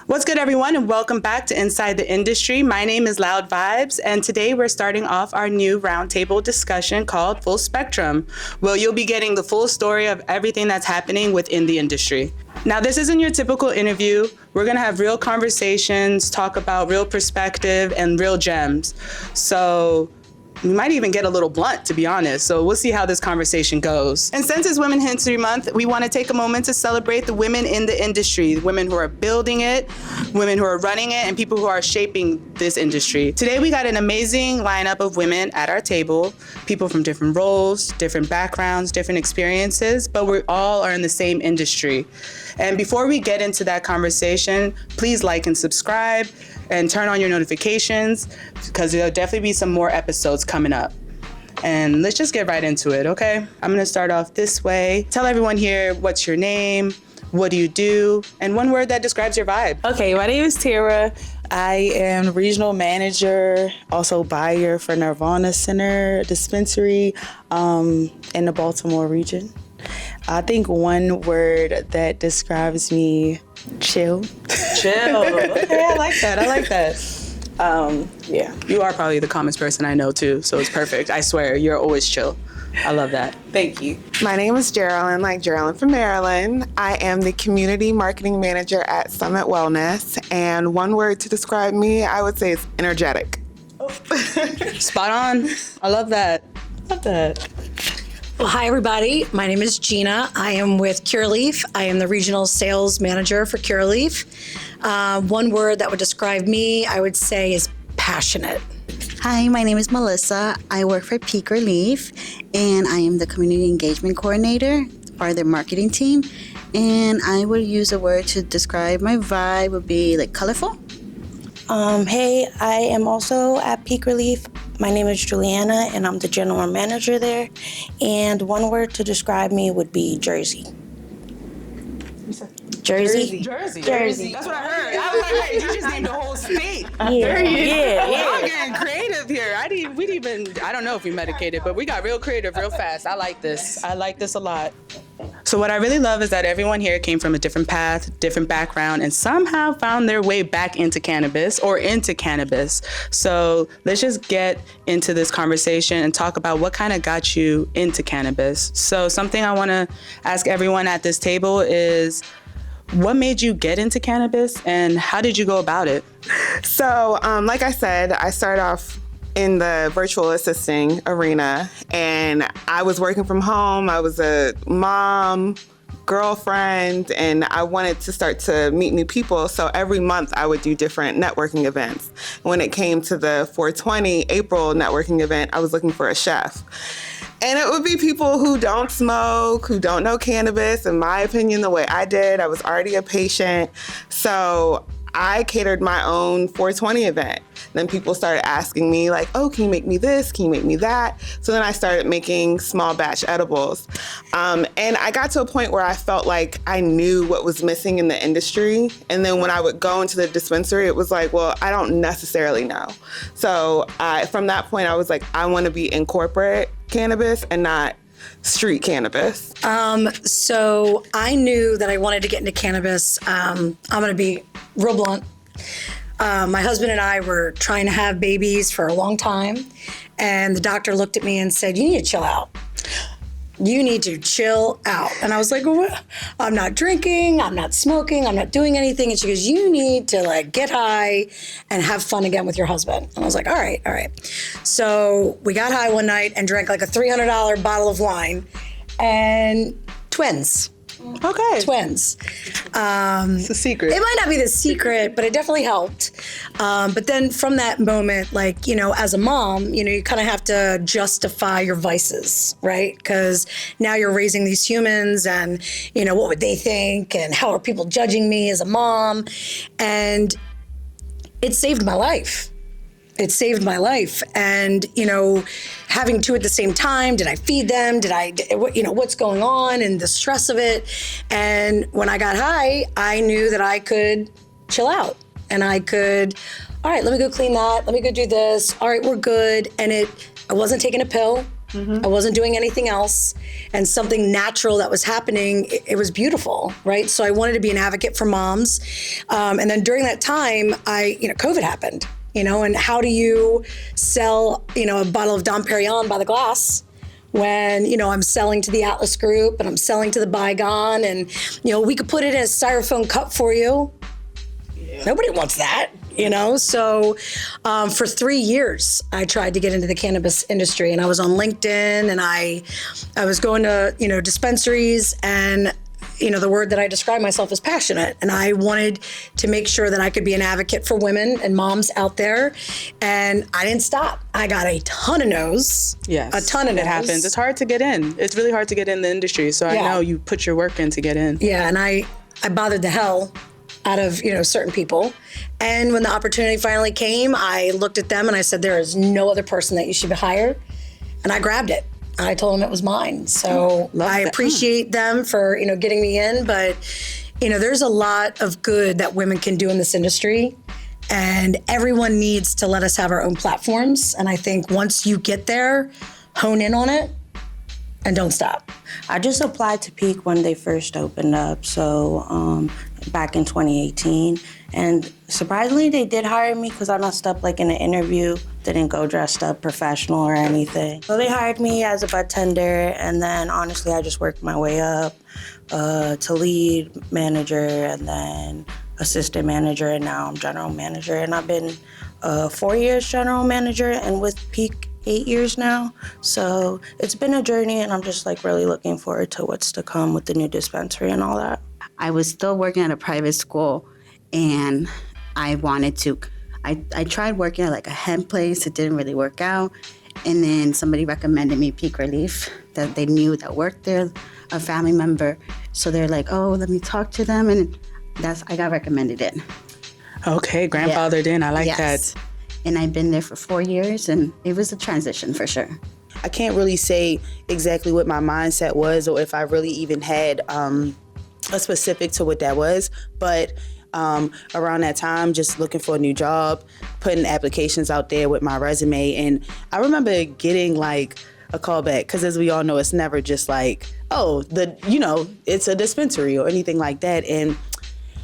What's good, everyone, and welcome back to Inside the Industry. My name is Loud Vibes, and today we're starting off our new roundtable discussion called Full Spectrum. Well, you'll be getting the full story of everything that's happening within the industry. Now, this isn't your typical interview. We're gonna have real conversations, talk about real perspective, and real gems. So we might even get a little blunt, to be honest. So we'll see how this conversation goes. And since it's Women's History Month, we want to take a moment to celebrate the women in the industry, the women who are building it, women who are running it, and people who are shaping this industry. Today, we got an amazing lineup of women at our table, people from different roles, different backgrounds, different experiences, but we all are in the same industry. And before we get into that conversation, please like and subscribe and turn on your notifications because there'll definitely be some more episodes coming up. And let's just get right into it, okay? I'm gonna start off this way. Tell everyone here what's your name, what do you do, and one word that describes your vibe. Okay, my name is Tera. I am regional manager, also buyer for Nirvana Center dispensary in the Baltimore region. I think one word that describes me, chill. Chill. Okay, I like that. Yeah. You are probably the calmest person I know too, so it's perfect. I swear, you're always chill. I love that. Thank you. My name is Jarilyn, like Jarilyn from Maryland. I am the community marketing manager at Summit Wellness, and one word to describe me, I would say is energetic. Spot on. I love that. Well, hi, everybody. My name is Gina. I am with ReLeaf. I am the regional sales manager for ReLeaf. One word that would describe me, I would say, is passionate. Hi, my name is Melissa. I work for Peake ReLeaf, and I am the community engagement coordinator, part of their marketing team. And I would use a word to describe my vibe would be like colorful. Hey, I am also at Peake ReLeaf. My name is Juliana, and I'm the general manager there. And one word to describe me would be Jersey. Jersey. That's what I heard. I was like, wait, you just named the whole state. Yeah. We're getting creative here. I don't know if we medicated, but we got real creative real fast. I like this a lot. So what I really love is that everyone here came from a different path, different background, and somehow found their way back into cannabis or into cannabis. So let's just get into this conversation and talk about what kind of got you into cannabis. So something I want to ask everyone at this table is, what made you get into cannabis and how did you go about it? So, like I said, I started off in the virtual assisting arena, and I was working from home. I was a mom, girlfriend, and I wanted to start to meet new people. So every month I would do different networking events. When it came to the 420 April networking event, I was looking for a chef. And it would be people who don't smoke, who don't know cannabis. In my opinion, the way I did, I was already a patient. So I catered my own 420 event. Then people started asking me like, oh, can you make me this? Can you make me that? So then I started making small batch edibles. And I got to a point where I felt like I knew what was missing in the industry. And then when I would go into the dispensary, it was like, well, I don't necessarily know. So from that point, I was like, I want to be in corporate cannabis and not street cannabis. So I knew that I wanted to get into cannabis. I'm going to be real blunt. My husband and I were trying to have babies for a long time, and the doctor looked at me and said, you need to chill out. You need to chill out. And I was like, what? I'm not drinking, I'm not smoking, I'm not doing anything. And she goes, you need to like get high and have fun again with your husband. And I was like, all right. So we got high one night and drank like a $300 bottle of wine and twins. Okay. Twins. It's a secret. It might not be the secret, but it definitely helped. But then from that moment, like, you know, as a mom, you know, you kind of have to justify your vices, right? Because now you're raising these humans and, you know, what would they think? And how are people judging me as a mom? And it saved my life. It saved my life. And, you know, having two at the same time, did I feed them? What's going on and the stress of it? And when I got high, I knew that I could chill out and I could, all right, let me go clean that. Let me go do this. All right, we're good. And I wasn't taking a pill. I wasn't doing anything else, and something natural that was happening, it was beautiful, right? So I wanted to be an advocate for moms. And then during that time, COVID happened, and how do you sell, a bottle of Dom Perignon by the glass when, I'm selling to the Atlas Group and I'm selling to the Bygone, and, we could put it in a styrofoam cup for you. Yeah. Nobody wants that. So for 3 years, I tried to get into the cannabis industry, and I was on LinkedIn, and I was going to, dispensaries, and, the word that I describe myself as passionate. And I wanted to make sure that I could be an advocate for women and moms out there. And I didn't stop. I got a ton of no's. Yes. A ton of no's. It happens. It's hard to get in. It's really hard to get in the industry. So I know you put your work in to get in. Yeah. And I bothered the hell out of, certain people. And when the opportunity finally came, I looked at them and I said, there is no other person that you should hire. And I grabbed it. I told them it was mine. So I appreciate them for, getting me in. But, there's a lot of good that women can do in this industry. And everyone needs to let us have our own platforms. And I think once you get there, hone in on it and don't stop. I just applied to Peake when they first opened up. So back in 2018. And surprisingly, they did hire me because I messed up in an interview. Didn't go dressed up professional or anything. So they hired me as a bartender, and then honestly, I just worked my way up to lead manager, and then assistant manager, and now I'm general manager. And I've been 4 years general manager, and with Peake 8 years now. So it's been a journey, and I'm just really looking forward to what's to come with the new dispensary and all that. I was still working at a private school, and I wanted to. I tried working at a hemp place. It didn't really work out. And then somebody recommended me Peake ReLeaf, that they knew that worked there, a family member. So they're like, oh, let me talk to them. And I got recommended in. Okay, grandfathered in. I like that. And I've been there for 4 years, and it was a transition for sure. I can't really say exactly what my mindset was, or if I really even had a specific to what that was, but around that time, just looking for a new job, putting applications out there with my resume. And I remember getting a callback, because as we all know, it's never just it's a dispensary or anything like that. And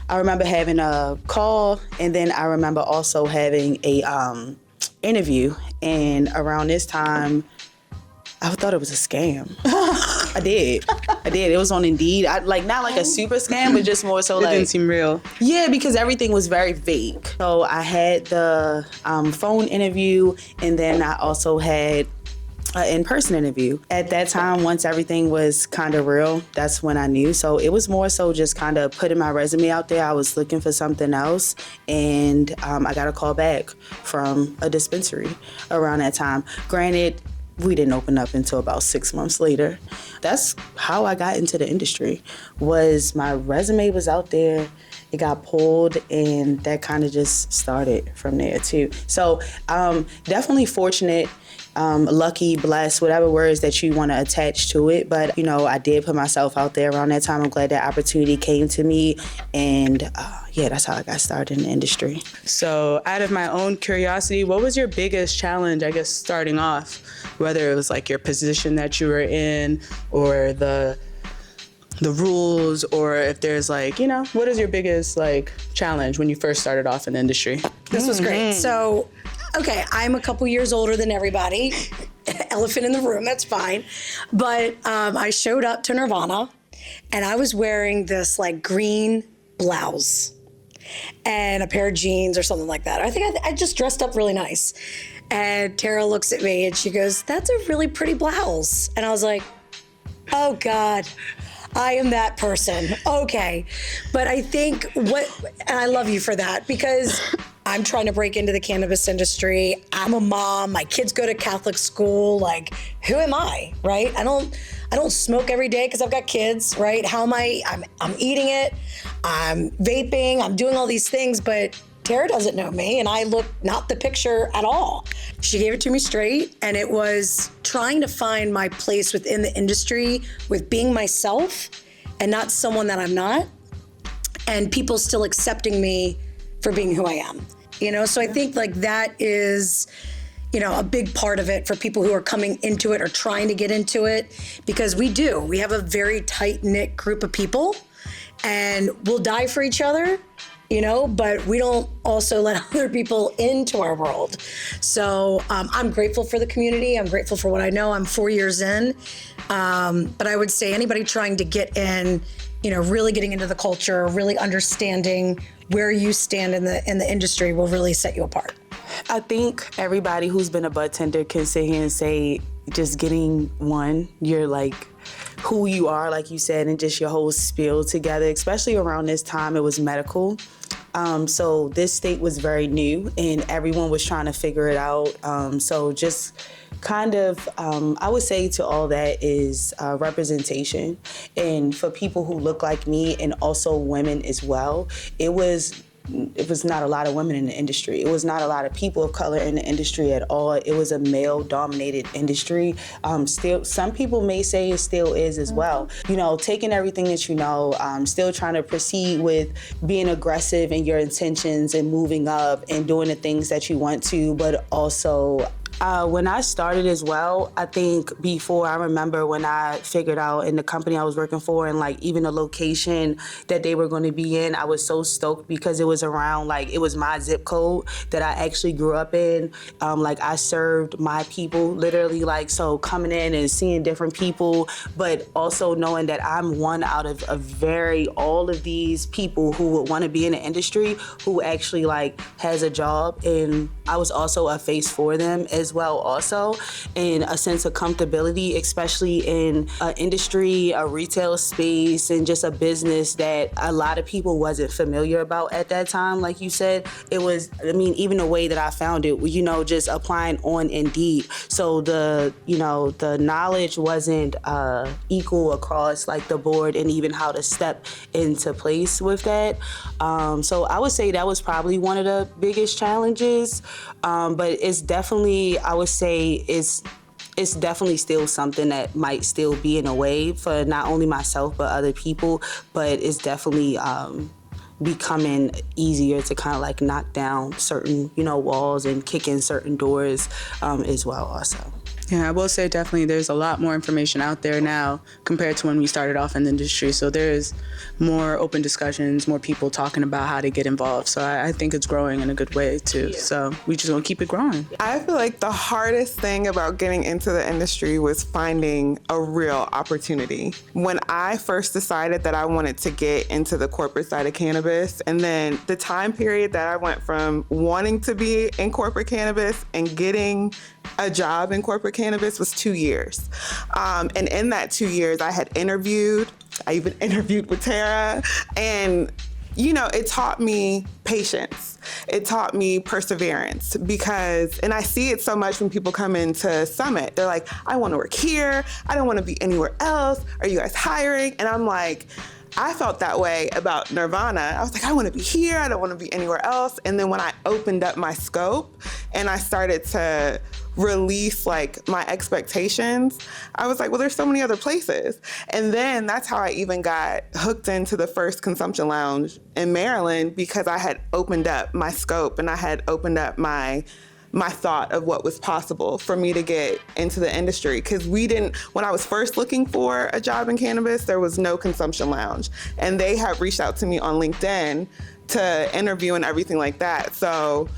I remember having a call, and then I remember also having a interview. And around this time, I thought it was a scam. I did. It was on Indeed. Not a super scam, but just more so it didn't seem real. Yeah, because everything was very vague. So I had the phone interview, and then I also had an in-person interview. At that time, once everything was kind of real, that's when I knew. So it was more so just kind of putting my resume out there. I was looking for something else, and I got a call back from a dispensary around that time. Granted, we didn't open up until about 6 months later. That's how I got into the industry, was my resume was out there, it got pulled, and that kind of just started from there too. So definitely fortunate, lucky, blessed, whatever words that you want to attach to it. But, I did put myself out there around that time. I'm glad that opportunity came to me, and that's how I got started in the industry. So out of my own curiosity, what was your biggest challenge, I guess, starting off? Whether it was your position that you were in, or the rules, or if there's what is your biggest challenge when you first started off in the industry? This was great. So, okay, I'm a couple years older than everybody. Elephant in the room, that's fine. But I showed up to Nirvana, and I was wearing this green blouse and a pair of jeans or something like that. I think I just dressed up really nice. And Tera looks at me and she goes, that's a really pretty blouse. And I was like, oh God, I am that person. Okay. But I think and I love you for that, because I'm trying to break into the cannabis industry. I'm a mom. My kids go to Catholic school. Who am I, right? I don't smoke every day because I've got kids, right? How am I? I'm eating it. I'm vaping. I'm doing all these things, but Tera doesn't know me, and I look not the picture at all. She gave it to me straight, and it was trying to find my place within the industry with being myself and not someone that I'm not, and people still accepting me for being who I am. So I think that is, a big part of it for people who are coming into it or trying to get into it, because we have a very tight-knit group of people, and we'll die for each other, but we don't also let other people into our world. So I'm grateful for the community. I'm grateful for what I know. I'm 4 years in. But I would say anybody trying to get in, really getting into the culture, really understanding where you stand in the industry will really set you apart. I think everybody who's been a bud tender can sit here and say, just getting one, you're like who you are, like you said, and just your whole spiel together, especially around this time, it was medical. So this state was very new and everyone was trying to figure it out. So just kind of, I would say to all that is representation. And for people who look like me and also women as well, it was not a lot of women in the industry. It was not a lot of people of color in the industry at all. It was a male-dominated industry. Still, some people may say it still is as well. Taking everything that still trying to proceed with being aggressive in your intentions and moving up and doing the things that you want to, but also when I started as well, I think before, I remember when I figured out in the company I was working for and even the location that they were going to be in, I was so stoked because it was around, it was my zip code that I actually grew up in. I served my people literally, so coming in and seeing different people, but also knowing that I'm one out of all of these people who would want to be in the industry who actually has a job, and I was also a face for them as well also, and a sense of comfortability, especially in an industry, a retail space, and just a business that a lot of people wasn't familiar about at that time. Like you said, it was, even the way that I found it, just applying on Indeed. So the knowledge wasn't equal across the board and even how to step into place with that. So I would say that was probably one of the biggest challenges, but it's definitely, I would say it's definitely still something that might still be in a way for not only myself but other people, but it's definitely becoming easier to kind of knock down certain walls and kick in certain doors as well also. Yeah, I will say definitely there's a lot more information out there now compared to when we started off in the industry. So there's more open discussions, more people talking about how to get involved. So I think it's growing in a good way too. Yeah. So we just want to keep it growing. I feel like the hardest thing about getting into the industry was finding a real opportunity. When I first decided that I wanted to get into the corporate side of cannabis, and then the time period that I went from wanting to be in corporate cannabis and getting a job in corporate cannabis was 2 years. And in that 2 years, I even interviewed with Tera, and it taught me patience. It taught me perseverance and I see it so much when people come into Summit. They're like, I want to work here. I don't want to be anywhere else. Are you guys hiring? And I'm like, I felt that way about Nirvana. I was like, I want to be here. I don't want to be anywhere else. And then when I opened up my scope and I started to release my expectations, I was like, well, there's so many other places. And then that's how I even got hooked into the first consumption lounge in Maryland, because I had opened up my scope and I had opened up my thought of what was possible for me to get into the industry. Because when I was first looking for a job in cannabis, there was no consumption lounge. And they had reached out to me on LinkedIn to interview and everything like that. So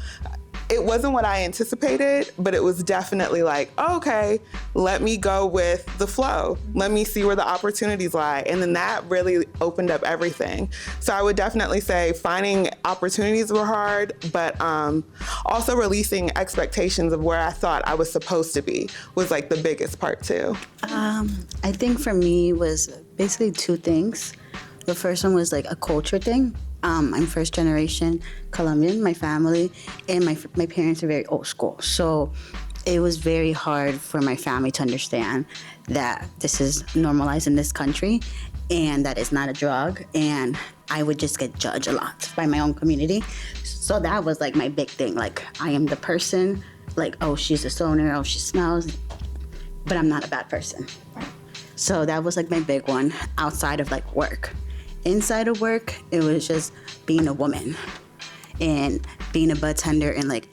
it wasn't what I anticipated, but it was definitely okay, let me go with the flow. Let me see where the opportunities lie. And then that really opened up everything. So I would definitely say finding opportunities were hard, but also releasing expectations of where I thought I was supposed to be was the biggest part too. I think for me was basically two things. The first one was a culture thing. I'm first generation Colombian, my family, and my parents are very old school. So it was very hard for my family to understand that this is normalized in this country and that it's not a drug. And I would just get judged a lot by my own community. So that was my big thing. I am the person, oh, she's a stoner, oh, she smells, but I'm not a bad person. So that was my big one outside of work. Inside of work, it was just being a woman and being a bud tender and like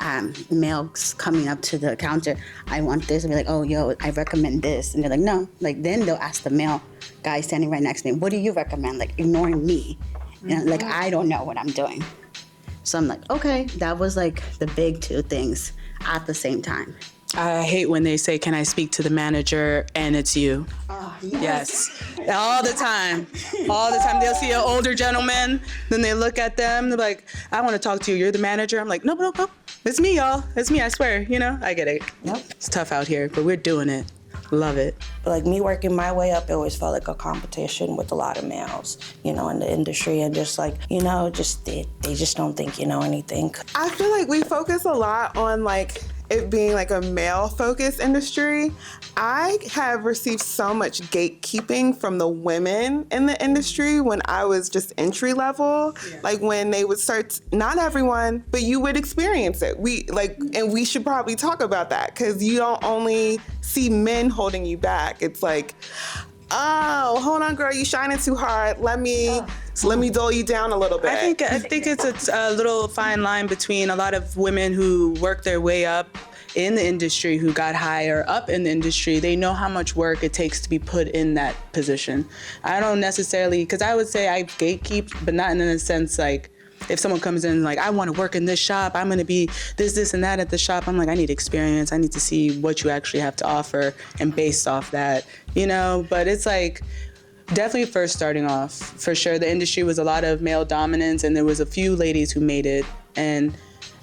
males coming up to the counter, I want this, and be like, oh, yo, I recommend this. And they're like, no. Like, then they'll ask the male guy standing right next to me, what do you recommend? Like, ignoring me. And like, I don't know what I'm doing. So I'm like, okay, that was like the big two things at the same time. I hate when they say, can I speak to the manager? And it's you. Yes. All the time. All the time. They'll see an older gentleman, then they look at them, they're like, I want to talk to you. You're the manager? I'm like, no. It's me, y'all. It's me, I swear. You know, I get it. Yep. It's tough out here, but we're doing it. Love it. But like me working my way up, it always felt like a competition with a lot of males, you know, in the industry, and just like, you know, just they just don't think you know anything. I feel like we focus a lot on like it being like a male-focused industry. I have received so much gatekeeping from the women in the industry when I was just entry level. Yeah. Like when they would start, not everyone, but you would experience it. And we should probably talk about that, because you don't only see men holding you back. It's like, oh, hold on, girl, you shining too hard. Let me dull you down a little bit. I think it's a little fine line between a lot of women who work their way up in the industry, who got higher up in the industry. They know how much work it takes to be put in that position. I don't necessarily, because I would say I gatekeep, but not in a sense like, if someone comes in like, I want to work in this shop, I'm going to be this, and that at the shop. I'm like, I need experience. I need to see what you actually have to offer, and based off that, you know. But it's like, definitely first starting off, for sure, the industry was a lot of male dominance, and there was a few ladies who made it. And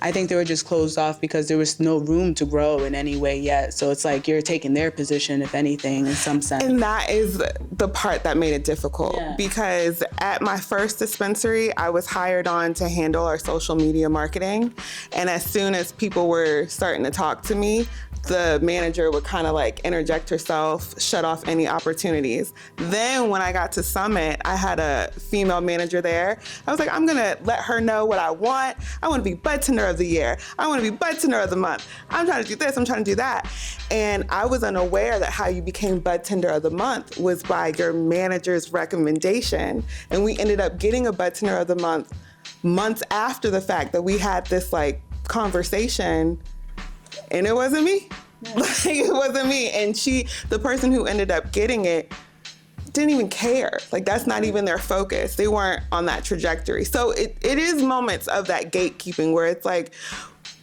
I think they were just closed off because there was no room to grow in any way yet. So it's like you're taking their position, if anything, in some sense. And that is the part that made it difficult, because at my first dispensary, I was hired on to handle our social media marketing. And as soon as people were starting to talk to me, the manager would kind of like interject herself, shut off any opportunities. Then when I got to Summit, I had a female manager there. I was like, I'm gonna let her know what I want. I wanna be bud tender of the year. I wanna be bud tender of the month. I'm trying to do this, I'm trying to do that. And I was unaware that how you became bud tender of the month was by your manager's recommendation. And we ended up getting a bud tender of the month months after the fact that we had this like conversation. And it wasn't me. Like, it wasn't me. And the person who ended up getting it, didn't even care. Like, that's not even their focus. They weren't on that trajectory. So it is moments of that gatekeeping where it's like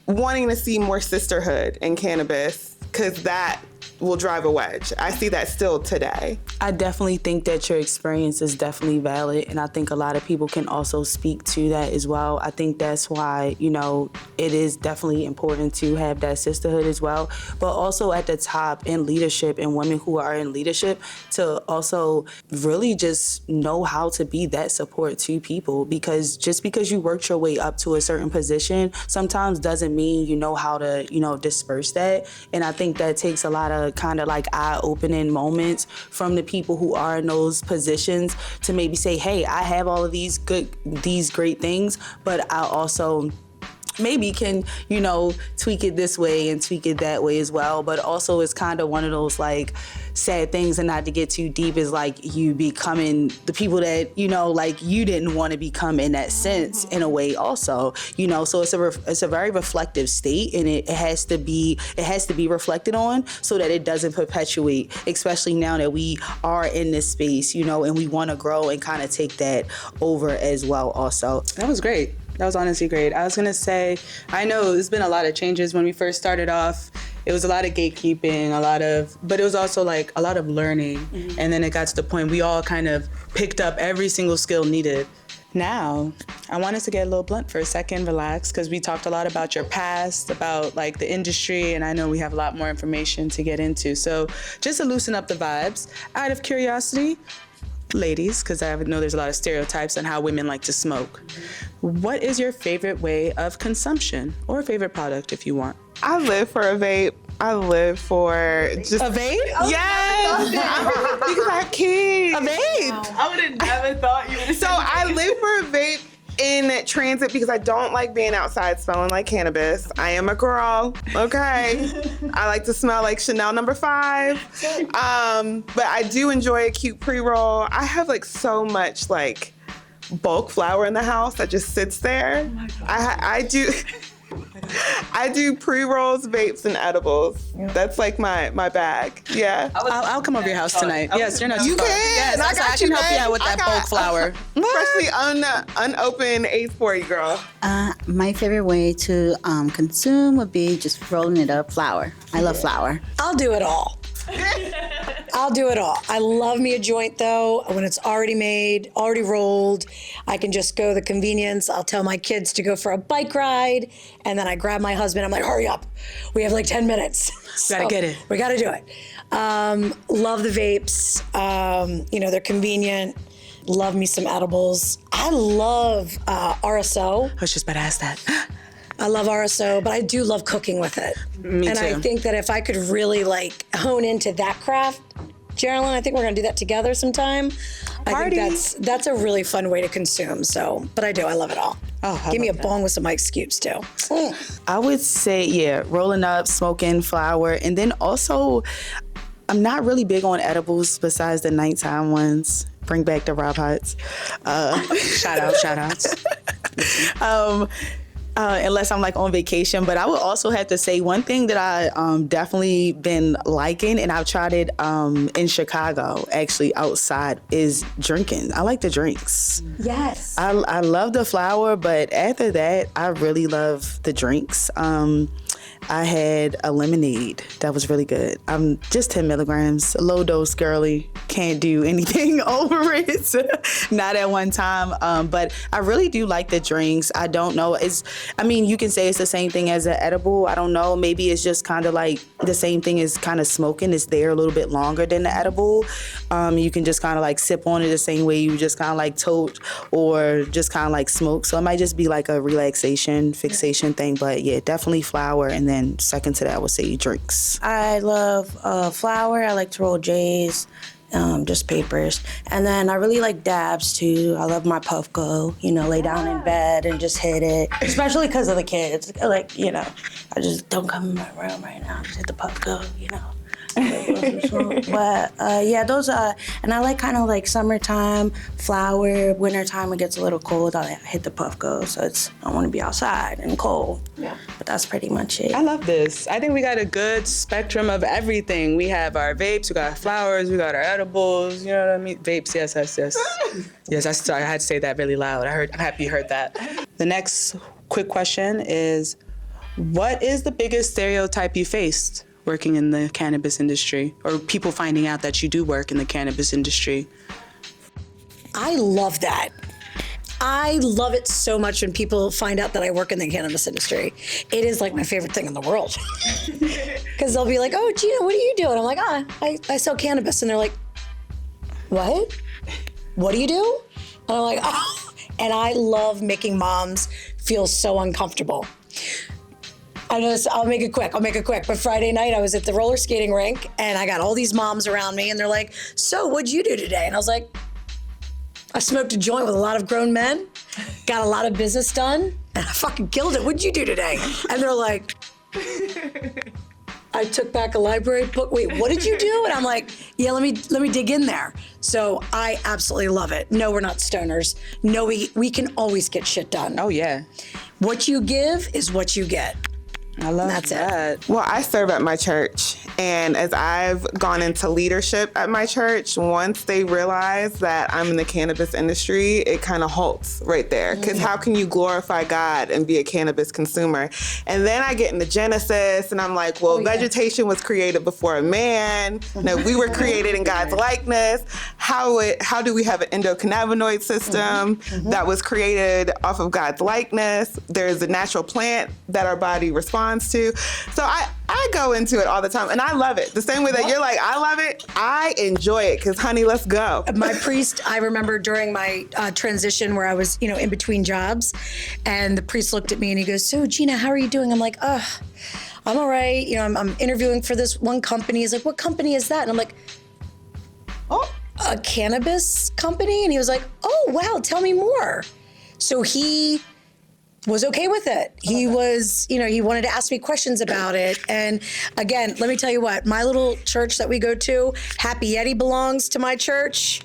wanting to see more sisterhood in cannabis, because that will drive a wedge. I see that still today. I definitely think that your experience is definitely valid, and I think a lot of people can also speak to that as well. I think that's why, you know, it is definitely important to have that sisterhood as well, but also at the top in leadership and women who are in leadership to also really just know how to be that support to people, because just because you worked your way up to a certain position sometimes doesn't mean you know how to, you know, disperse that. And I think that takes a lot of kind of like eye-opening moments from the people who are in those positions to maybe say, hey, I have all of these great things, but I also maybe can, you know, tweak it this way and tweak it that way as well. But also it's kind of one of those like sad things, and not to get too deep, is like you becoming the people that, you know, like you didn't want to become in that sense in a way also, you know. So it's a very reflective state, and it has to be reflected on so that it doesn't perpetuate, especially now that we are in this space, you know, and we want to grow and kind of take that over as well also. That was great. That was honestly great. I was gonna say, I know there's been a lot of changes. When we first started off, it was a lot of gatekeeping, but it was also like a lot of learning. Mm-hmm. And then it got to the point we all kind of picked up every single skill needed. Now, I want us to get a little blunt for a second, relax, because we talked a lot about your past, about like the industry, and I know we have a lot more information to get into. So just to loosen up the vibes, out of curiosity, ladies, because I know there's a lot of stereotypes on how women like to smoke. What is your favorite way of consumption, or favorite product if you want? I live for a vape. I live for just a vape? Yes, because I have kids. A vape? I would have never thought you would. So I live for a vape in transit because I don't like being outside smelling like cannabis. I am a girl, okay? I like to smell like Chanel No. 5. But I do enjoy a cute pre-roll. I have like so much like bulk flower in the house that just sits there. I do. I do pre-rolls, vapes, and edibles. That's like my bag. Yeah. I'll come over your house tonight. Yes, you're not. You too far. can. Yes, I I got can you, help you babe. out with that bulk flower. Freshly unopened Ace for you, girl. My favorite way to consume would be just rolling it up, flour. I love flour. I'll do it all. I'll do it all. I love me a joint though. When it's already made, already rolled, I can just go the convenience. I'll tell my kids to go for a bike ride, and then I grab my husband. I'm like, hurry up. We have like 10 minutes. Gotta get it. We gotta do it. Love the vapes. They're convenient. Love me some edibles. I love RSO. I was just about to ask that. I love RSO, but I do love cooking with it. Me and too. I think that if I could really like hone into that craft, Jarilyn, I think we're gonna do that together sometime. I think that's a really fun way to consume. So, but I love it all. Oh, I give me a love bong with some Mike's cubes too. I would say, rolling up, smoking flower, and then also, I'm not really big on edibles besides the nighttime ones. Bring back the Rob Hots. Shout outs. Unless I'm like on vacation. But I would also have to say one thing that I definitely been liking, and I've tried it in Chicago, actually outside, is drinking. I like the drinks. Yes. I love the flower, but after that, I really love the drinks. I had a lemonade that was really good. Just 10 milligrams, a low dose girly. Can't do anything over it, not at one time. But I really do like the drinks. I don't know. You can say it's the same thing as an edible. I don't know. Maybe it's just kind of like the same thing as kind of smoking. It's there a little bit longer than the edible. You can just kind of like sip on it the same way you just kind of like tote or just kind of like smoke. So it might just be like a relaxation, fixation thing. But yeah, definitely flower. And then second to that, I would say drinks. I love flour. I like to roll J's, just papers. And then I really like dabs too. I love my puff go, lay down in bed and just hit it, especially because of the kids. I just don't come in my room right now. Just hit the puff go, But those and I like kind of like summertime, flower, wintertime, it gets a little cold. I hit the puff go, so I want to be outside and cold. Yeah. But that's pretty much it. I love this. I think we got a good spectrum of everything. We have our vapes, we got our flowers, we got our edibles, you know what I mean? Vapes, yes. Yes, I had to say that really loud. I'm happy you heard that. The next quick question is, what is the biggest stereotype you faced working in the cannabis industry, or people finding out that you do work in the cannabis industry? I love that. I love it so much when people find out that I work in the cannabis industry. It is like my favorite thing in the world. Because they'll be like, oh, Gina, what are you doing? I'm like, I sell cannabis. And they're like, what? What do you do? And I'm like, oh. And I love making moms feel so uncomfortable. I'll make it quick. But Friday night, I was at the roller skating rink, and I got all these moms around me, and they're like, so what'd you do today? And I was like, I smoked a joint with a lot of grown men, got a lot of business done, and I fucking killed it. What'd you do today? And they're like, I took back a library book. Wait, what did you do? And I'm like, yeah, let me dig in there. So I absolutely love it. No, we're not stoners. No, we can always get shit done. Oh, yeah. What you give is what you get. I love That's that. Well, I serve at my church, and as I've gone into leadership at my church, once they realize that I'm in the cannabis industry, it kind of halts right there. Because how can you glorify God and be a cannabis consumer? And then I get into Genesis, and I'm like, well, vegetation was created before a man. No, we were created in God's likeness. How do we have an endocannabinoid system that was created off of God's likeness? There's a natural plant that our body responds to. So I go into it all the time, and I love it. The same way that you're like, I love it, I enjoy it, because honey, let's go. My priest, I remember during my transition where I was, in between jobs, and the priest looked at me and he goes, so Gina, how are you doing? I'm like, I'm all right. I'm interviewing for this one company. He's like, what company is that? And I'm like, oh, a cannabis company? And he was like, oh, wow, tell me more. So he was okay with it. He was, he wanted to ask me questions about it. And again, let me tell you what, my little church that we go to, Happy Yeti belongs to my church.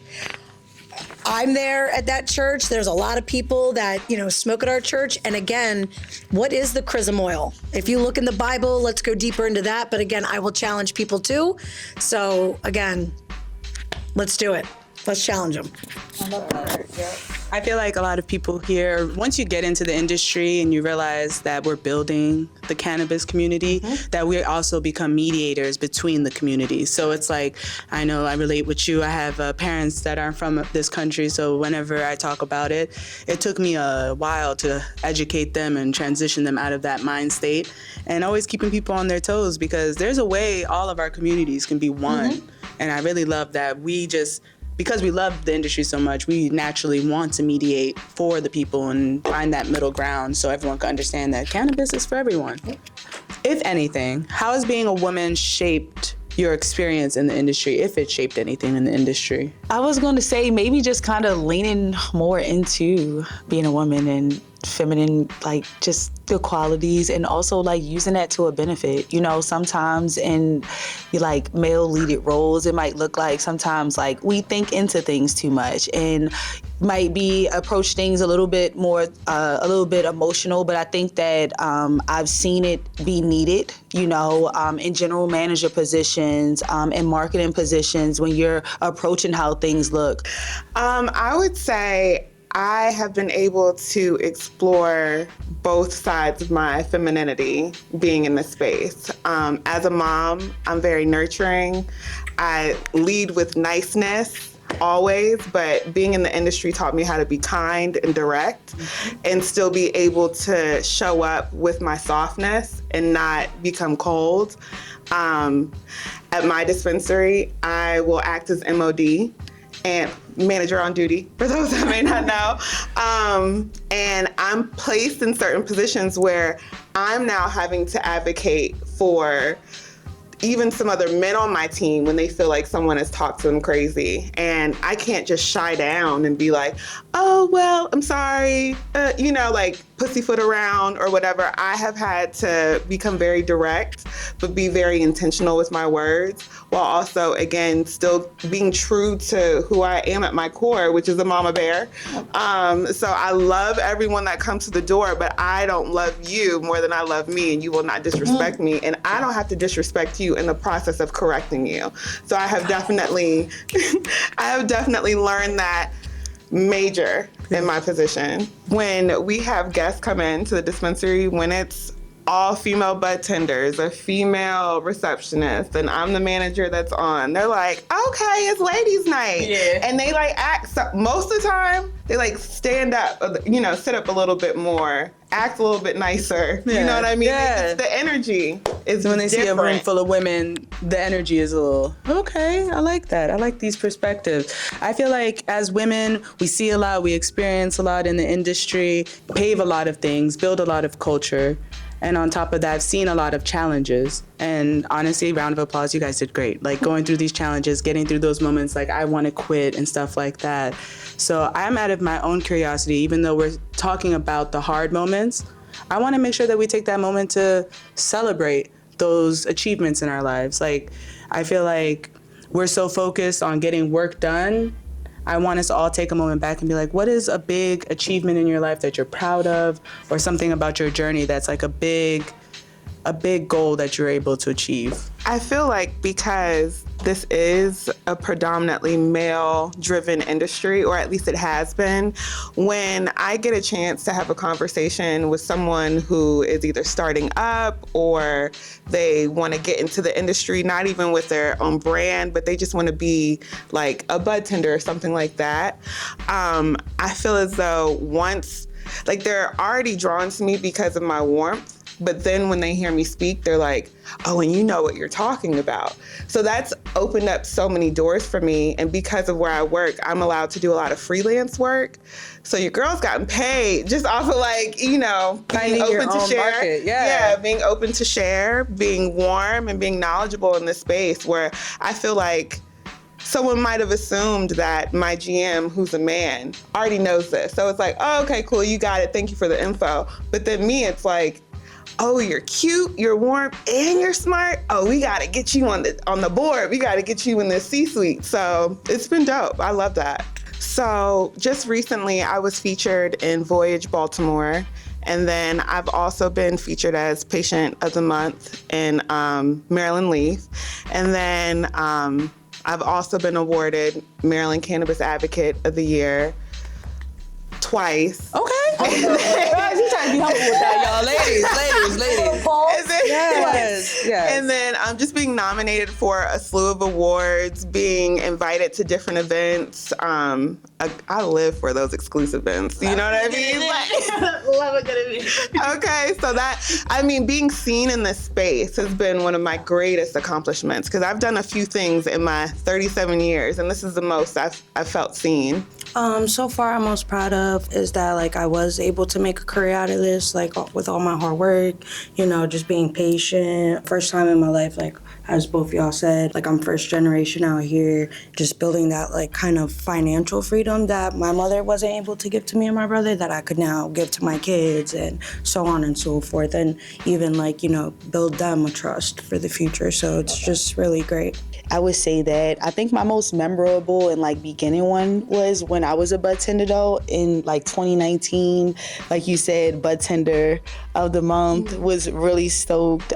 I'm there at that church. There's a lot of people that, smoke at our church. And again, what is the chrism oil? If you look in the Bible, let's go deeper into that. But again, I will challenge people too. So again, let's do it. Let's challenge them. I love that. Yeah. I feel like a lot of people here, once you get into the industry and you realize that we're building the cannabis community, that we also become mediators between the communities. So it's like, I know I relate with you. I have parents that aren't from this country, so whenever I talk about it, it took me a while to educate them and transition them out of that mind state, and always keeping people on their toes, because there's a way all of our communities can be one. And I really love that because we love the industry so much, we naturally want to mediate for the people and find that middle ground so everyone can understand that cannabis is for everyone. If anything, how has being a woman shaped your experience in the industry, if it shaped anything in the industry? I was going to say maybe just kind of leaning more into being a woman and feminine, like just the qualities, and also like using that to a benefit. Sometimes in like male leaded roles, it might look like sometimes like we think into things too much and might be approach things a little bit more, a little bit emotional. But I think that I've seen it be needed, in general manager positions, in marketing positions, when you're approaching how things look. I would say I have been able to explore both sides of my femininity being in this space. As a mom, I'm very nurturing. I lead with niceness always, but being in the industry taught me how to be kind and direct and still be able to show up with my softness and not become cold. At my dispensary, I will act as MOD and manager on duty, for those that may not know. And I'm placed in certain positions where I'm now having to advocate for even some other men on my team when they feel like someone has talked to them crazy. And I can't just shy down and be like, oh, well, I'm sorry, like pussyfoot around or whatever. I have had to become very direct, but be very intentional with my words, while also, again, still being true to who I am at my core, which is a mama bear. So I love everyone that comes to the door, but I don't love you more than I love me, and you will not disrespect me. And I don't have to disrespect you in the process of correcting you. So I have definitely, learned that major in my position. When we have guests come into the dispensary, when it's all female bud tenders, a female receptionist, and I'm the manager that's on, they're like, okay, it's ladies' night. Yeah. And they like act, most of the time, they like stand up, sit up a little bit more, act a little bit nicer. Yeah. You know what I mean? Yeah. It's the energy is when they see a room full of women, the energy is a little, okay, I like that. I like these perspectives. I feel like as women, we see a lot, we experience a lot in the industry, pave a lot of things, build a lot of culture. And on top of that, I've seen a lot of challenges. And honestly, round of applause, you guys did great. Like going through these challenges, getting through those moments, like I want to quit and stuff like that. So I'm out of my own curiosity, even though we're talking about the hard moments, I want to make sure that we take that moment to celebrate those achievements in our lives. Like, I feel like we're so focused on getting work done. I want us to all take a moment back and be like, what is a big achievement in your life that you're proud of, or something about your journey that's like a big goal that you're able to achieve? I feel like because this is a predominantly male-driven industry, or at least it has been, when I get a chance to have a conversation with someone who is either starting up or they want to get into the industry, not even with their own brand, but they just want to be like a bud tender or something like that, I feel as though they're already drawn to me because of my warmth. But then when they hear me speak, they're like, oh, and you know what you're talking about. So that's opened up so many doors for me. And because of where I work, I'm allowed to do a lot of freelance work. So your girl's gotten paid just off of being open to share. Market. Yeah, being open to share, being warm and being knowledgeable in this space where I feel like someone might have assumed that my GM, who's a man, already knows this. So it's like, oh, okay, cool, you got it. Thank you for the info. But then me, it's like, oh, you're cute, you're warm, and you're smart. Oh, we got to get you on the board. We got to get you in the C-suite. So it's been dope. I love that. So just recently, I was featured in Voyage Baltimore. And then I've also been featured as Patient of the Month in Maryland Leaf. And then I've also been awarded Maryland Cannabis Advocate of the Year twice. Okay. She's trying to be humble with that, y'all. Ladies. Yes. And then I'm just being nominated for a slew of awards, being invited to different events. I live for those exclusive events. You know what I mean? Love a good event. Okay, so being seen in this space has been one of my greatest accomplishments because I've done a few things in my 37 years, and this is the most I've felt seen. So far, I'm most proud of is that like I was able to make a career out of this, like with all my hard work, just being patient. First time in my life, like as both y'all said, like I'm first generation out here, just building that like kind of financial freedom that my mother wasn't able to give to me and my brother that I could now give to my kids and so on and so forth. And even like, build them a trust for the future. So it's just really great. I would say that I think my most memorable and like beginning one was when I was a bud tender though in like 2019. Like you said, bud tender of the month, was really stoked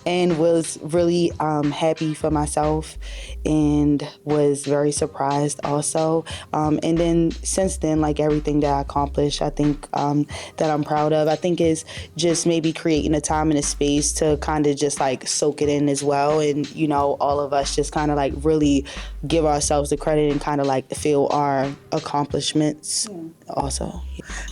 and was really happy for myself and was very surprised also. And then since then, like everything that I accomplished, I think that I'm proud of. I think is just maybe creating a time and a space to kind of just like soak it in as well. And, all of us just kind of like really give ourselves the credit and kind of like feel our accomplishments also.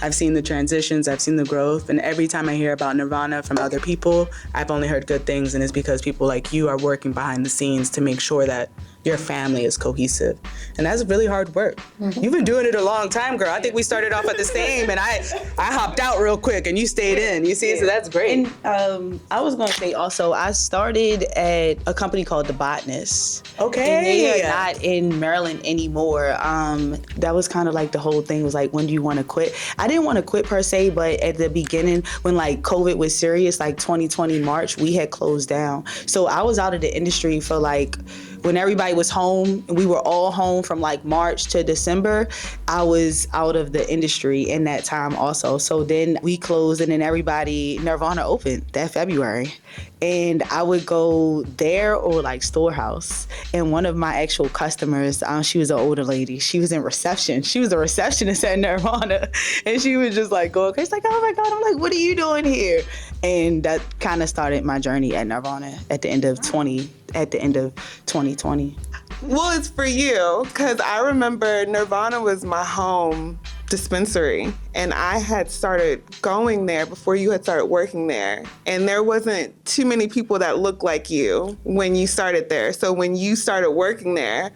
I've seen the transitions, I've seen the growth, and every time I hear about Nirvana from other people, I've only heard good things, and it's because people like you are working behind the scenes to make sure that your family is cohesive. And that's really hard work. Mm-hmm. You've been doing it a long time, girl. I think we started off at the same, and I hopped out real quick, and you stayed in. You see, so that's great. And I was going to say also, I started at a company called The Botanist. Okay. And they are not in Maryland anymore. That was kind of like the whole thing was like, when do you want to quit? I didn't want to quit per se, but at the beginning, when like COVID was serious, like 2020 March, we had closed down. So I was out of the industry for like, when everybody was home, and we were all home from like March to December, I was out of the industry in that time also. So then we closed, and then Nirvana opened that February. And I would go there or like Storehouse. And one of my actual customers, she was an older lady. She was in reception. She was a receptionist at Nirvana. And she was just like going crazy, like, oh my God. I'm like, what are you doing here? And that kind of started my journey at Nirvana at the end of 2020. Well, it's for you, because I remember Nirvana was my home dispensary, and I had started going there before you had started working there, and there wasn't too many people that looked like you when you started there. So when you started working there,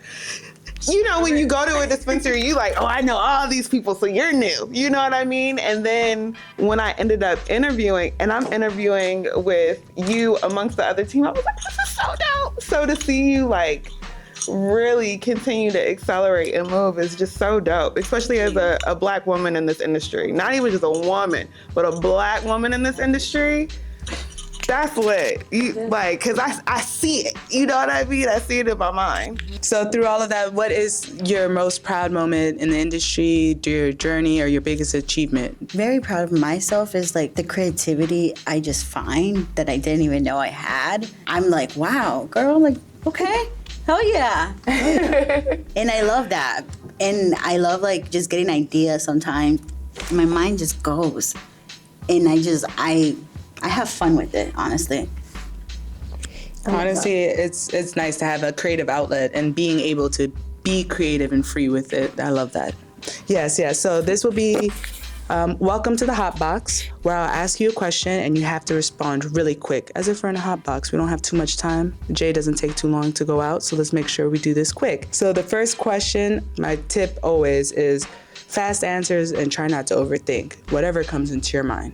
when you go to a dispensary, you like, oh, I know all these people, so you're new. You know what I mean? And then when I ended up interviewing, and I'm interviewing with you amongst the other team, I was like, this is so dope. So to see you like really continue to accelerate and move is just so dope, especially as a Black woman in this industry. Not even just a woman, but a Black woman in this industry. That's lit. Because I see it. You know what I mean? I see it in my mind. So through all of that, what is your most proud moment in the industry, your journey, or your biggest achievement? Very proud of myself is like the creativity I just find that I didn't even know I had. I'm like, wow, girl, like, okay, hell yeah. And I love that. And I love like just getting ideas sometimes. My mind just goes. And I have fun with it, honestly. Honestly, it's nice to have a creative outlet and being able to be creative and free with it. I love that. Yes. So this will be welcome to the Hot Box, where I'll ask you a question and you have to respond really quick, as if we're in a hot box. We don't have too much time. Jay doesn't take too long to go out, so let's make sure we do this quick. So the first question, my tip always is fast answers and try not to overthink whatever comes into your mind.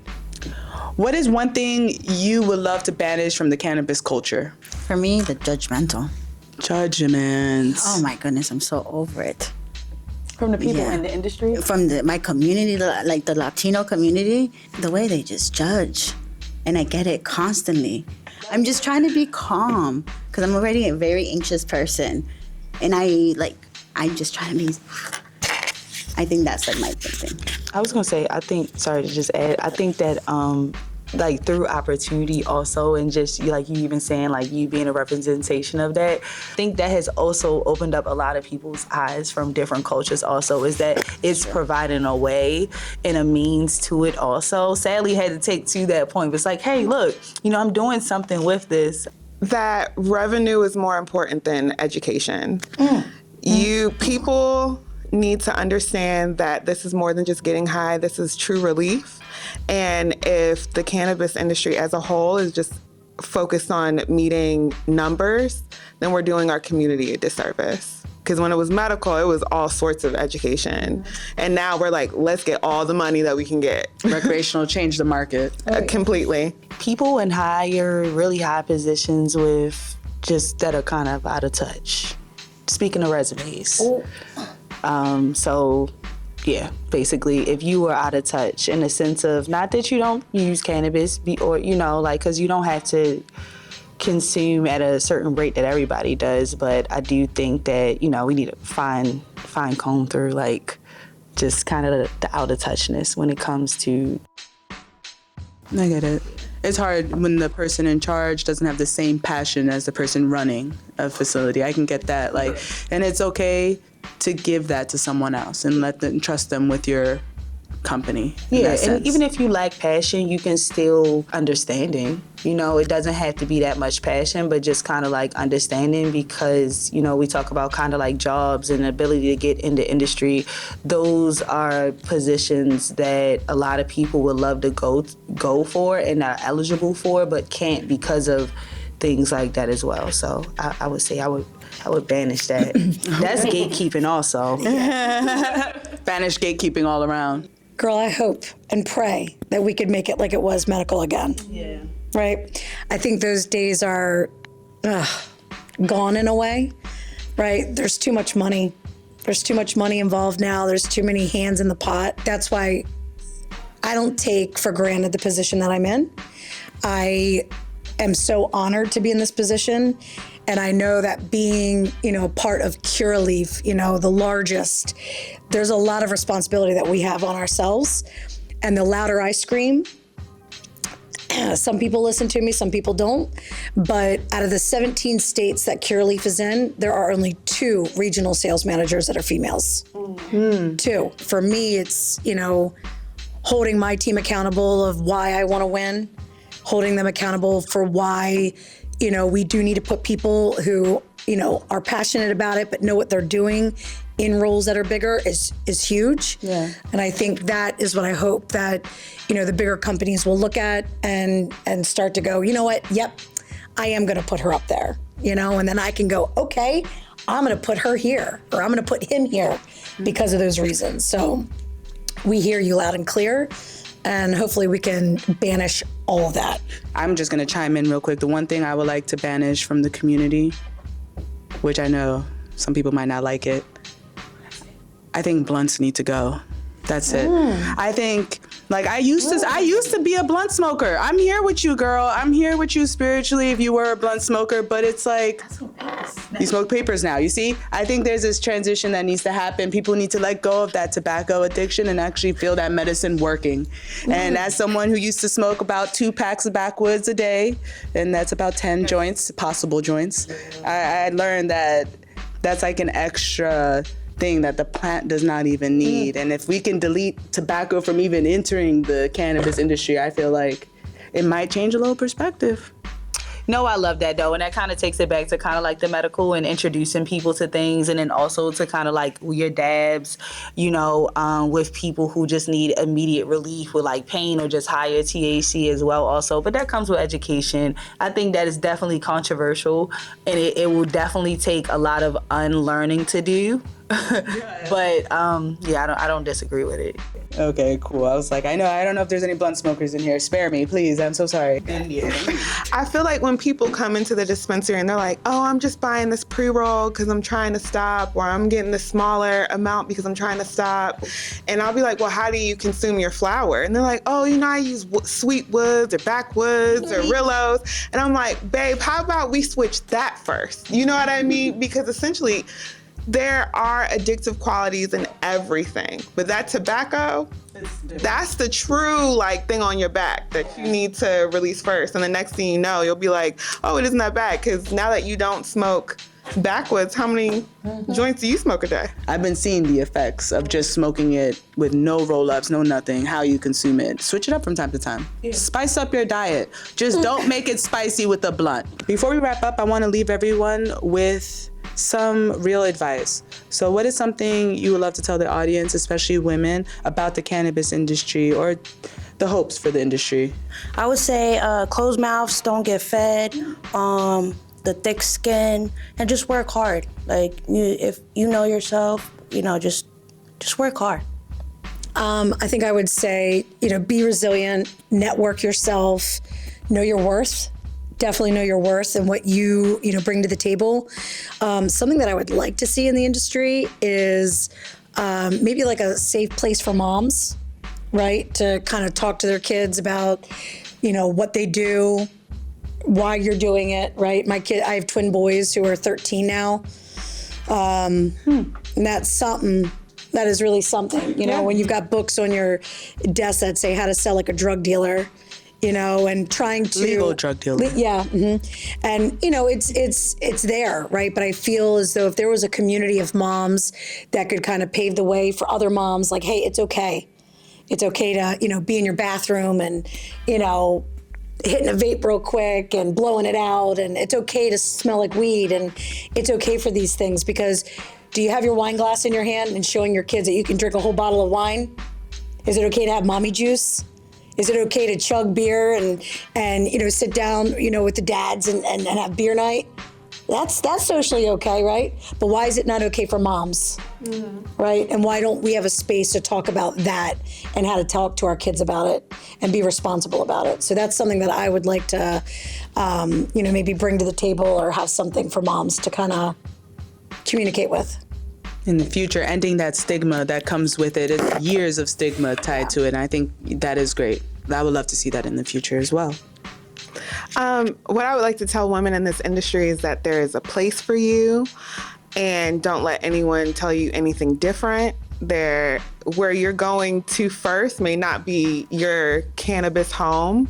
What is one thing you would love to banish from the cannabis culture? For me, the judgmental. Judgments. Oh my goodness, I'm so over it. From the people in the industry? From my community, like the Latino community, the way they just judge. And I get it constantly. I'm just trying to be calm because I'm already a very anxious person. And I'm just trying to be I think that's like my big thing. I was gonna say, I think that like through opportunity also, and just like you even saying like you being a representation of that, I think that has also opened up a lot of people's eyes from different cultures also, is that it's providing a way and a means to it also. Sadly had to take to that point, but it's like, hey, look, I'm doing something with this. That revenue is more important than education. People need to understand that this is more than just getting high. This is true relief. And if the cannabis industry as a whole is just focused on meeting numbers, then we're doing our community a disservice. Because when it was medical, it was all sorts of education. And now we're like, let's get all the money that we can get. Recreational changed the market. Completely. People In really high positions with just that are kind of out of touch. Speaking of resumes. So yeah, basically, if you were out of touch in the sense of, not that you don't use cannabis, because you don't have to consume at a certain rate that everybody does, but I do think that, we need to fine comb through, like, just kind of the out of touchness when it comes to. I get it. It's hard when the person in charge doesn't have the same passion as the person running a facility. I can get that, and it's okay to give that to someone else and let them trust them with your company. Yeah, and even if you lack passion, you can still understanding. It doesn't have to be that much passion, but just kind of like understanding, because, we talk about kind of like jobs and the ability to get into industry. Those are positions that a lot of people would love to go for and are eligible for, but can't because of things like that as well. So I would say I would banish that. That's gatekeeping also. Banish gatekeeping all around. Girl, I hope and pray that we could make it like it was medical again. Yeah. Right? I think those days are gone in a way, right? There's too much money. There's too much money involved now. There's too many hands in the pot. That's why I don't take for granted the position that I'm in. I am so honored to be in this position. And I know that being, part of Peake ReLeaf, the largest, there's a lot of responsibility that we have on ourselves. And the louder I scream, some people listen to me, some people don't. But out of the 17 states that Peake ReLeaf is in, there are only 2 regional sales managers that are females. 2. For me, it's, holding my team accountable of why I want to win, holding them accountable for why, we do need to put people who, are passionate about it but know what they're doing in roles that are bigger is huge. Yeah. And I think that is what I hope that, the bigger companies will look at and start to go, you know what? Yep, I am going to put her up there, and then I can go, okay, I'm going to put her here, or I'm going to put him here because of those reasons. So we hear you loud and clear. And hopefully we can banish all of that. I'm just going to chime in real quick. The one thing I would like to banish from the community, which I know some people might not like it, I think blunts need to go. That's it. I think, I used to be a blunt smoker. I'm here with you, girl. I'm here with you spiritually if you were a blunt smoker, but it's like, you smoke papers now, you see? I think there's this transition that needs to happen. People need to let go of that tobacco addiction and actually feel that medicine working. And as someone who used to smoke about 2 packs of backwoods a day, and that's about 10 joints, possible joints, I learned that that's like an extra thing that the plant does not even need. And if we can delete tobacco from even entering the cannabis industry, I feel like it might change a little perspective. No, I love that though. And that kind of takes it back to kind of like the medical and introducing people to things. And then also to kind of like your dabs, with people who just need immediate relief with like pain or just higher THC as well also. But that comes with education. I think that is definitely controversial, and it will definitely take a lot of unlearning to do. But I don't disagree with it. Okay, cool. I was like, I don't know if there's any blunt smokers in here. Spare me, please. I'm so sorry. I feel like when people come into the dispensary and they're like, oh, I'm just buying this pre-roll because I'm trying to stop, or I'm getting the smaller amount because I'm trying to stop. And I'll be like, well, how do you consume your flower? And they're like, oh, I use sweet woods or backwoods or Rillos. And I'm like, babe, how about we switch that first? You know what I mean? Because essentially, there are addictive qualities in everything, but that tobacco, that's the true like thing on your back that you need to release first. And the next thing you know, you'll be like, oh, it isn't that bad, because now that you don't smoke backwards, how many joints do you smoke a day? I've been seeing the effects of just smoking it with no roll-ups, no nothing, how you consume it. Switch it up from time to time. Yeah. Spice up your diet. Just don't make it spicy with a blunt. Before we wrap up, I want to leave everyone with some real advice. So what is something you would love to tell the audience, especially women, about the cannabis industry or the hopes for the industry? I would say closed mouths don't get fed. The thick skin, and just work hard. Like, if you know yourself, just work hard. I think I would say, be resilient, network yourself, know your worth. Definitely know your worth and what you bring to the table. Something that I would like to see in the industry is maybe like a safe place for moms, right? To kind of talk to their kids about, what they do, why you're doing it, right? I have twin boys who are 13 now. And that's something, that is really something, when you've got books on your desk that say how to sell like a drug dealer, and trying to legal drug dealer. Yeah. Mm-hmm. And it's there, right? But I feel as though if there was a community of moms that could kind of pave the way for other moms, like, hey, it's okay. It's okay to, be in your bathroom and, hitting a vape real quick and blowing it out, and it's okay to smell like weed, and it's okay for these things, because do you have your wine glass in your hand and showing your kids that you can drink a whole bottle of wine? Is it okay to have mommy juice? Is it okay to chug beer and sit down, with the dads and have beer night? That's socially okay, right? But why is it not okay for moms, right? And why don't we have a space to talk about that and how to talk to our kids about it and be responsible about it? So that's something that I would like to, maybe bring to the table, or have something for moms to kind of communicate with. In the future, ending that stigma that comes with it. It's years of stigma tied to it, and I think that is great. I would love to see that in the future as well. What I would like to tell women in this industry is that there is a place for you, and don't let anyone tell you anything different. Where you're going to first may not be your cannabis home,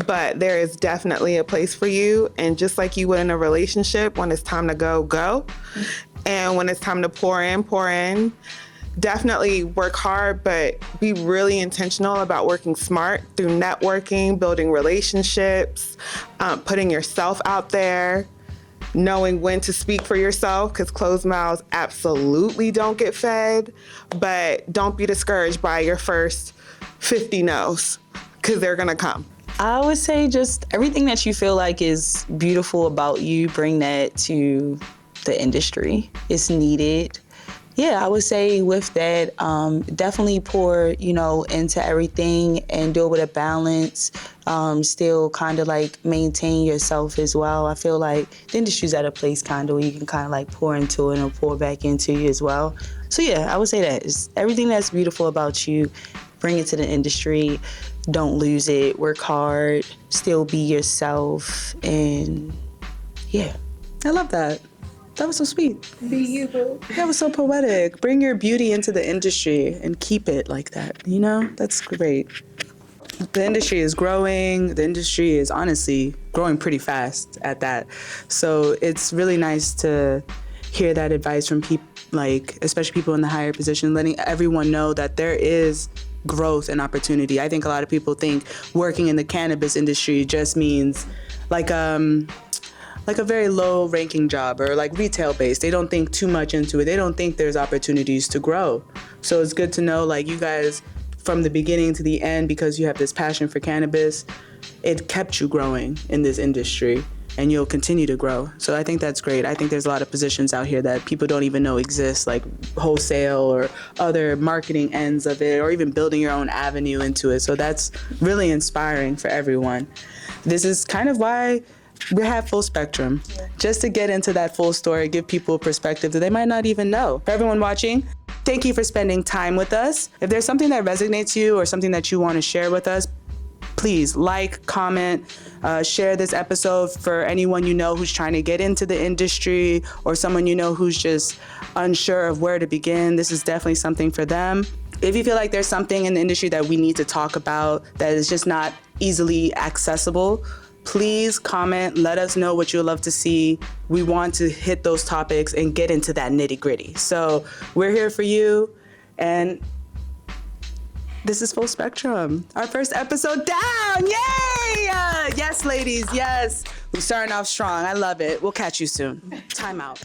but there is definitely a place for you. And just like you would in a relationship, when it's time to go, go. And when it's time to pour in. Definitely work hard, but be really intentional about working smart through networking, building relationships, putting yourself out there, knowing when to speak for yourself, because closed mouths absolutely don't get fed. But don't be discouraged by your first 50 no's, because they're gonna come. I would say just everything that you feel like is beautiful about you, bring that to the industry. It's needed. Yeah, I would say with that, definitely pour, into everything and do it with a balance. Still kind of like maintain yourself as well. I feel like the industry's at a place kind of where you can kind of like pour into it and pour back into you as well. So yeah, I would say that. It's everything that's beautiful about you, bring it to the industry. Don't lose it. Work hard. Still be yourself. And yeah. I love that. That was so sweet. Be you, boo. That was so poetic. Bring your beauty into the industry and keep it like that. That's great. The industry is growing. The industry is honestly growing pretty fast at that. So it's really nice to hear that advice from people, like especially people in the higher position, letting everyone know that there is growth and opportunity. I think a lot of people think working in the cannabis industry just means like a very low ranking job or like retail based. They don't think too much into it. They don't think there's opportunities to grow. So it's good to know like you guys from the beginning to the end, because you have this passion for cannabis, it kept you growing in this industry and you'll continue to grow. So I think that's great. I think there's a lot of positions out here that people don't even know exist, like wholesale or other marketing ends of it, or even building your own avenue into it. So that's really inspiring for everyone. This is kind of why we have Full Spectrum, just to get into that full story, give people a perspective that they might not even know. For everyone watching, thank you for spending time with us. If there's something that resonates you or something that you want to share with us, please like, comment, share this episode for anyone you know who's trying to get into the industry, or someone you know who's just unsure of where to begin. This is definitely something for them. If you feel like there's something in the industry that we need to talk about that is just not easily accessible, please comment, let us know what you'd love to see. We want to hit those topics and get into that nitty-gritty. So we're here for you, and this is Full Spectrum. Our first episode down, yay! Yes, ladies, yes. We're starting off strong, I love it. We'll catch you soon. Time out.